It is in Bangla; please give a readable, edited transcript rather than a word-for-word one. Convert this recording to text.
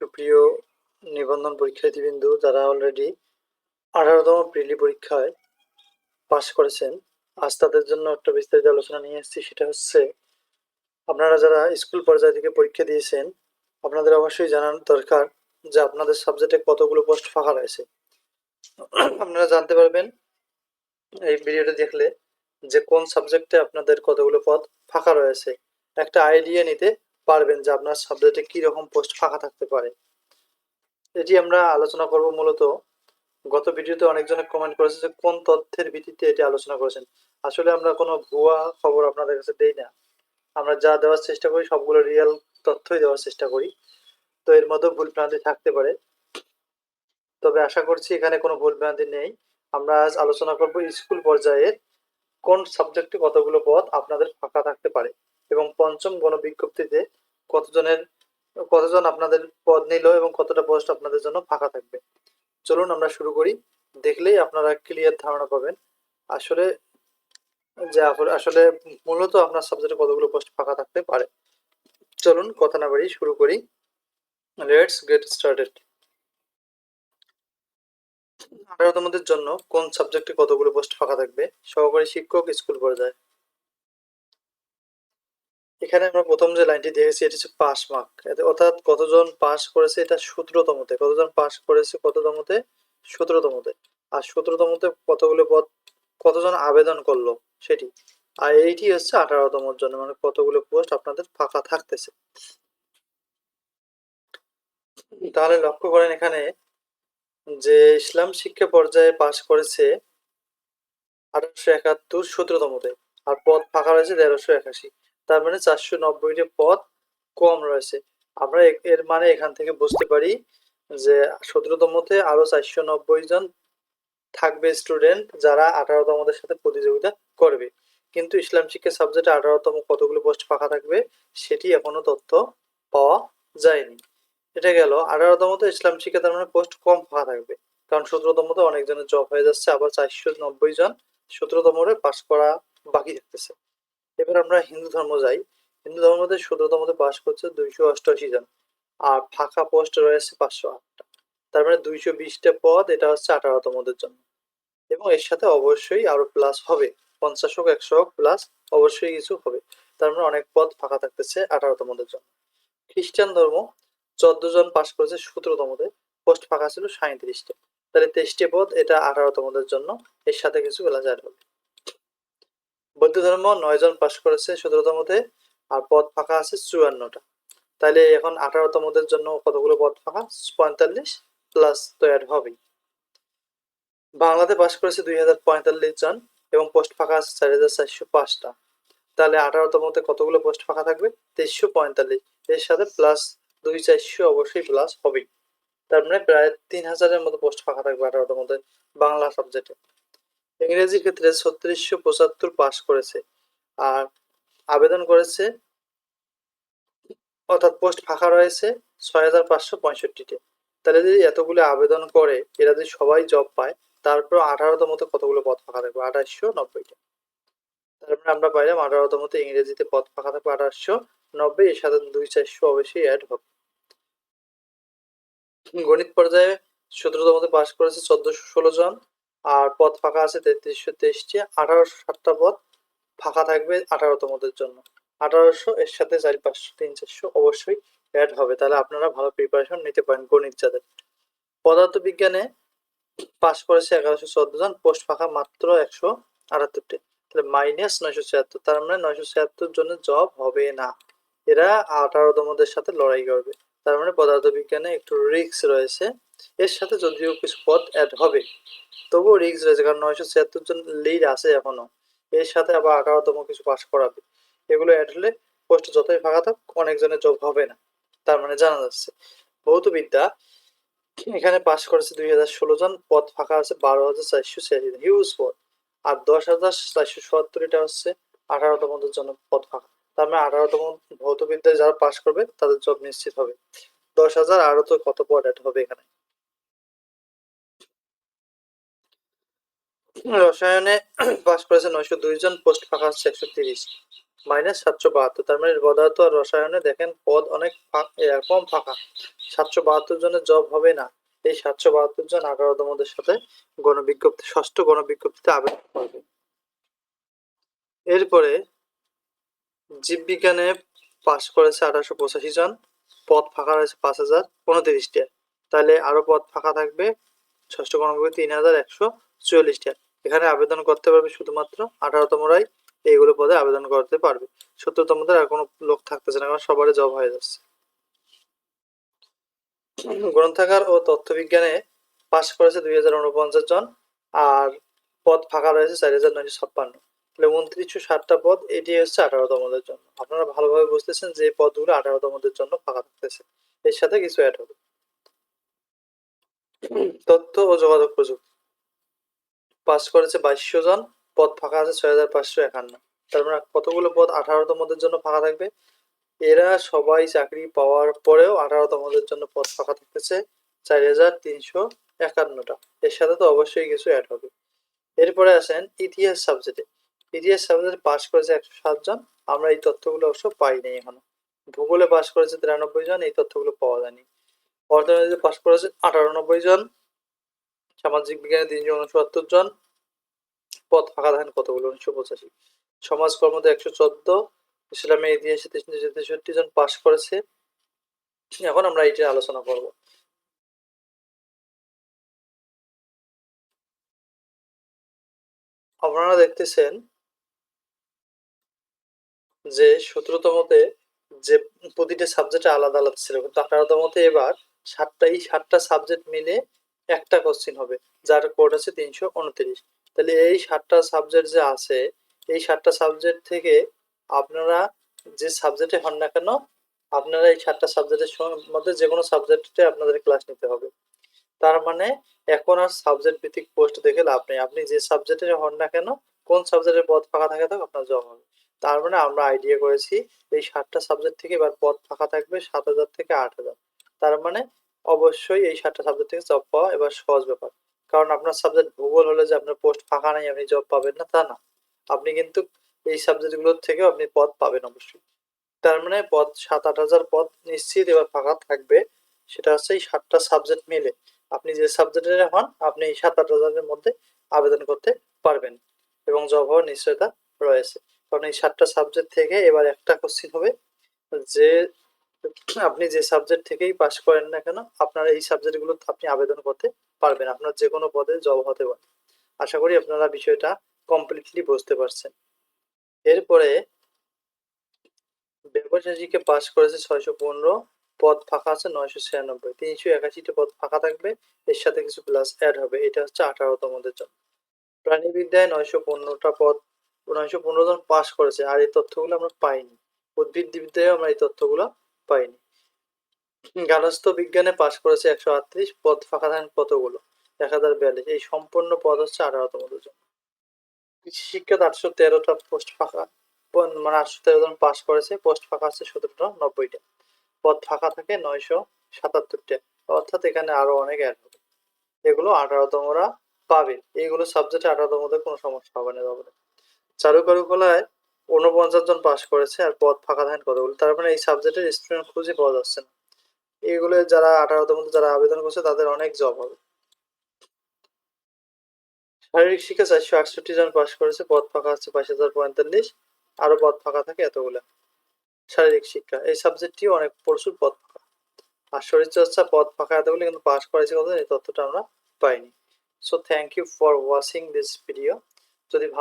সুপ্রিয় নিবন্ধন পরীক্ষার্থীবৃন্দু, যারা অলরেডি 18তম প্রিলি পরীক্ষায় পাশ করেছেন, আজ তাদের জন্য একটা বিস্তারিত আলোচনা নিয়ে এসেছি। সেটা হচ্ছে, আপনারা যারা স্কুল পর্যায় থেকে পরীক্ষা দিয়েছেন, আপনাদের অবশ্যই জানার দরকার যে আপনাদের সাবজেক্টে কতগুলো পোস্ট ফাঁকা রয়েছে। আপনারা জানতে পারবেন এই ভিডিওটা দেখলে যে কোন সাবজেক্টে আপনাদের কতগুলো পদ ফাঁকা রয়েছে। একটা আইডিয়া নিতে পারবেন যে আপনার সাবজেক্টে কি রকম পোস্ট ফাঁকা থাকতে পারে। এটি আমরা আলোচনা করব। মূলত গত ভিডিওতে অনেকজনে কমেন্ট করেছে যে কোন তথ্যের ভিত্তিতে এটি আলোচনা করেছেন। আসলে আমরা কোনো ভুয়া খবর আপনাদের কাছে দেই না। আমরা যা দেওয়ার চেষ্টা করি সবগুলো রিয়েল তথ্যই দেওয়ার চেষ্টা করি। তো এর মধ্যে ভুল ভ্রান্তি থাকতে পারে, তবে আশা করছি এখানে কোনো ভুল ভ্রান্তি নেই। আমরা আজ আলোচনা করব স্কুল পর্যায়ে কোন সাবজেক্টে কতগুলো পদ আপনাদের ফাঁকা থাকতে পারে এবং পঞ্চম গণবিজ্ঞপ্তিতে কতজন আপনাদের পদ নিল এবং কতটা পোস্ট আপনাদের জন্য ফাঁকা থাকবে। চলুন আমরা শুরু করি। দেখলেই আপনারা ক্লিয়ার ধারণা পাবেন আসলে আসলে মূলত আপনার সাবজেক্টে কতগুলো পোস্ট ফাঁকা থাকতে পারে। চলুন কথা না বাড়িয়ে শুরু করি। Let's get started. 18তমদের জন্য কোন সাবজেক্টে কতগুলো পোস্ট ফাঁকা থাকবে? সহকারী শিক্ষক, স্কুল পর্যায়ে। এখানে আমরা প্রথম যে লাইনটি দেখেছি এটি হচ্ছে পাস মার্ক, অর্থাৎ কতজন পাস করেছে, এটা 17তমতে। কতজন পাস করেছে কততমতে? 17তমতে। আর 17তমতে কতগুলো পদ, কতজন আবেদন করলো সেটি। আর এইটি হচ্ছে 18তমর জন্য, মানে কতগুলো পোস্ট আপনাদের ফাঁকা থাকতেছে। তাহলে লক্ষ্য করেন এখানে যে ইসলাম শিক্ষা পর্যায়ে পাস করেছে 1871, 17তমতে, আর পদ ফাঁকা রয়েছে 1381। তার মানে 490টি পদ কম রয়েছে। আমরা এর মানে এখান থেকে বুঝতে পারি যে 17তমতে আরো 490 জন থাকবে স্টুডেন্ট, যারা 18তমদের সাথে প্রতিযোগিতা করবে। কিন্তু ইসলাম শিক্ষা সাবজেক্টে 18তম কতগুলো পোস্ট ফাঁকা থাকবে সেটি এখনো তথ্য পাওয়া যায়নি। এটা গেল 18তমতে ইসলাম শিক্ষা, তার মানে পোস্ট কম ফাঁকা থাকবে, কারণ 17তমতে অনেকজনের জব হয়ে যাচ্ছে, আবার 490 জন 17তমরে পাস করা বাকি থাকতেছে। এবার আমরা হিন্দু ধর্ম যাই। হিন্দু ধর্মতে 17তমতে পাস করছে 288 জন, আর ফাঁকা পোস্ট রয়েছে 508টা। তার মানে 220টা পদ, এটা হচ্ছে 18তমদের জন্য। এবং এর সাথে অবশ্যই আরো প্লাস হবে, 50 হোক 100 হোক প্লাস অবশ্যই কিছু হবে। তার মানে অনেক পদ ফাঁকা থাকতেছে 18তমদের জন্য। খ্রিস্টান ধর্ম 14 জন পাস করেছে 17তমতে, পোস্ট ফাঁকা ছিল 37টা। তাহলে 23টা পদ, এটা 18তমদের জন্য, এর সাথে কিছু প্লাস অ্যাড হবে। বৌদ্ধ ধর্ম 9 জন পাস করেছে 17তমতে, আর পদ ফাঁকা আছে 54টা। তাহলে এখন 18তমদের জন্য কতগুলো পদ ফাঁকা? 45 প্লাস তো অ্যাড হবেই। বাংলাতে পাস করেছে 2045 জন এবং পোস্ট ফাঁকা আছে 4405টা। তাহলে 18তমতে কতগুলো পোস্ট ফাঁকা থাকবে? 2345। এর সাথে প্লাস 2400 অবশ্যই প্লাস হবেই। তার মানে প্রায় 3000-এর মতো পোস্ট ফাঁকা থাকবে 18তমতে বাংলা সাবজেক্টে। ইংরেজির ক্ষেত্রে 3675 পাস করেছে, আর আবেদন করেছে, অর্থাৎ পোস্ট ফাঁকা রয়েছে 6565টি। তাহলে যদি এতগুলো আবেদন করে, এরা যদি সবাই জব পায়, তারপর 18তমতে কতগুলো পদ ফাঁকা থাকবে? 2890টা। তার মানে আমরা পাইলাম 18তমতে ইংরেজিতে পদ ফাঁকা থাকবে 2890, এর সাথে 2400 অবশ্যই অ্যাড হবে। গণিত পর্যায়ে 17তমতে পাস করেছে 1416 জন, আর পদ ফাঁকা আছে 3323টি। 1807টা পদ ফাঁকা থাকবে 18তমদের জন্য। 1800 এর সাথে 4500, 3400 অবশ্যই অ্যাড হবে। তাহলে আপনারা ভালো প্রিপারেশন নিতে পারেন গণিত যাদের। পদার্থবিজ্ঞানে পাস করেছে 1114 জন, পোস্ট ফাঁকা মাত্র 178টি। তাহলে মাইনাস 976। তার মানে 976 জনের জব হবে না, এরা 18তমদের সাথে লড়াই করবে। তার মানে পদার্থবিজ্ঞানে একটু রিস্ক রয়েছে। এর সাথে যদিও কিছু পদ অ্যাড হবে, তবুও রিস্ক রয়েছে, কারণ 976 জন লিড আছে এখনো। এর সাথে আবার 18তম কিছু পাস করাবে। এগুলো অ্যাড হলে পোস্ট যতই ফাঁকা থাক, অনেকজনের জব হবে না। তার মানে জানা যাচ্ছে ভৌতবিদ্যা এখানে পাস করেছে 2016 জন, পদ ফাঁকা আছে 12,486, হিউজ পদ। আর 10,477, এটা হচ্ছে 18তমদের জন্য পদ ফাঁকা। তার মানে 18তম ভৌতবিদ্যায় যারা পাস করবে তাদের জব নিশ্চিত হবে। 10,000, আরো তো কত পদ অ্যাড হবে এখানে। রসায়নে পাস করেছে 902 জন, পোস্ট ফাঁকা হচ্ছে 130। -772। তার মানে পদার্থ আর রসায়নে দেখেন পদ অনেক কম ফাঁকা। 772 জনের জব হবে না। এই 772 জন 18তমদের সাথে ষষ্ঠ গণবিজ্ঞপ্তিতে আবেদন করবে। এরপরে জীববিজ্ঞানে পাশ করেছে 1885 জন, পদ ফাঁকা রয়েছে 5029টা। তাহলে আরো পদ ফাঁকা থাকবে ষষ্ঠ গণবিজ্ঞপ্তি 3144টা। এখানে আবেদন করতে পারবে শুধুমাত্র 18তমরাই এইগুলো পদে আবেদন করতে পারবে। 17তমদের আর কোনো লোক থাকতেছে না, কারণ সবারই জব হয়ে যাচ্ছে। গ্রন্থাগার ও তথ্যবিজ্ঞানে পাশ করেছে 2049 জন, আর পদ ফাঁকা রয়েছে 4956। তাহলে 2960টা পদ, এটি হচ্ছে 18তমদের জন্য। আপনারা ভালোভাবে বুঝতেছেন যে পদগুলো 18তমদের জন্য ফাঁকা থাকতেছে, এর সাথে কিছু অ্যাড হবে। তথ্য ও যোগাযোগ প্রযুক্তি পাস করেছে 2200 জন, পদ ফাঁকা আছে 6551। তার মানে কতগুলো পদ 18তমদের জন্য ফাঁকা থাকবে? এরা সবাই চাকরি পাওয়ার পরেও 18তমদের জন্য পদ ফাঁকা থাকতেছে 4351টা। এর সাথে তো অবশ্যই কিছু অ্যাড হবে। এরপরে আসেন ইতিহাস সাবজেক্টে। ইতিহাস সাবজেক্টে পাস করেছে 107 জন, আমরা এই তথ্যগুলো অবশ্য পাইনি এখনো। ভূগোলে পাস করেছে 93 জন, এই তথ্যগুলো পাওয়া যায়নি। অর্থনীতিতে পাস করেছে 98 জন, সামাজিক বিজ্ঞানে 369 জন, পদ ফাঁকা থাকেন কতগুলো? 1985। সমাজকর্মতে 114, ইসলামের ইতিহাসে 363 জন পাস করেছে। এখন আমরা এটা আলোচনা করব। আপনারা দেখতেছেন যে 17তমতে যে প্রতিটা সাবজেক্টে আলাদা আলাদা ছিল, কিন্তু 18তমতে এবার 7টা সাবজেক্ট মিলে একটা কোশ্চিন হবে, যার কোড আছে 329। তাহলে এই 7টা সাবজেক্ট যে আছে, এই 7টা সাবজেক্ট থেকে আপনারা যে সাবজেক্টে হন না কেন, আপনারা এই 7টা সাবজেক্টের মধ্যে যে কোনো সাবজেক্টে আপনাদের ক্লাস নিতে হবে। তার মানে এখন আর সাবজেক্ট ভিত্তিক পোস্ট দেখে লাভ নেই। আপনি যে সাবজেক্টে হন না কেন, কোন সাবজেক্টের পদ ফাঁকা থাকে থাক, আপনার জব হবে। তার মানে আমরা আইডিয়া করেছি এই 7টা সাবজেক্ট থেকে এবার পদ ফাঁকা থাকবে 7000 থেকে 8000। তার মানে অবশ্যই এই 7টা সাবজেক্ট থেকে জব পাওয়া এবার সহজ ব্যাপার। কারণ আপনার সাবজেক্ট ভূগোল হলে যে আপনার পোস্ট ফাঁকা নেই, আপনি জব পাবেন না তা না। আপনি কিন্তু এই সাবজেক্টগুলোর থেকেও আপনি পদ পাবেন অবশ্যই। তার মানে পদ 7-8000 পদ নিশ্চিত এবার ফাঁকা থাকবে। সেটা হচ্ছে এই 7টা সাবজেক্ট মিলে আপনি যে সাবজেক্টের হন, আপনি এই 7-8000-এর মধ্যে আবেদন করতে পারবেন এবং জব হওয়ার নিশ্চয়তা রয়েছে। কারণ এই 7টা সাবজেক্ট থেকে এবার একটা কোশ্চিন হবে যে আপনি যে সাবজেক্ট থেকেই পাশ করেন না কেন, আপনার এই সাবজেক্টগুলো আপনি আবেদন করতে পারবেন, আপনার যে কোনো পদে জব হতে পারে। আশা করি আপনারা বিষয়টা কমপ্লিটলি বুঝতে পারছেন। এরপরে ব্যবসায়ীকে পাস করেছে 615, পদ ফাঁকা আছে 996। 381টা পদ ফাঁকা থাকবে, এর সাথে কিছু প্লাস অ্যাড হবে, এটা হচ্ছে 18তমদের জন্য। প্রাণীবিদ্যায় 915টা পদ, 915 জন পাস করেছে, আর এই তথ্যগুলো আমরা পাইনি। উদ্ভিদ বিদ্যায় আমরা এই তথ্যগুলো পাইনি। গার্হস্থ্য বিজ্ঞানে পাস করেছে 138, পদ ফাঁকা থাকেন কতগুলো? 1042। এই সম্পূর্ণ পদ হচ্ছে 18তমদের জন্য। কৃষি শিক্ষাতে 813টা পোস্ট ফাঁকা, মানে 813 জন পাস করেছে, পোস্ট ফাঁকা আছে 1790টা। পদ ফাঁকা থাকে 977টা, অর্থাৎ এখানে আরো অনেক অ্যাড হবে। এগুলো 18তমরা পাবে, এইগুলো সাবজেক্টে 18তমদের কোনো সমস্যা হবে না। চারুকারুকলায় 49 জন পাস করেছে, আর পদ ফাঁকা থাকেন কতগুলো? তার মানে এই সাবজেক্টের স্টুডেন্ট খুঁজে পাওয়া যাচ্ছে না। এইগুলো যারা 18তম যারা আবেদন করছে তাদের অনেক জব হবে। শারীরিক শিক্ষা 468 জন পাস করেছে, পদ ফাঁকা আছে 5045, আরো পদ ফাঁকা থাকে এতগুলো। শারীরিক শিক্ষা এই সাবজেক্টটিও অনেক প্রচুর পদ ফাঁকা। আর শরীরচর্চা পদ ফাঁকা এতগুলো, কিন্তু পাস করেছে কত এই তথ্যটা আমরা পাইনি। So thank you for watching this video. যদি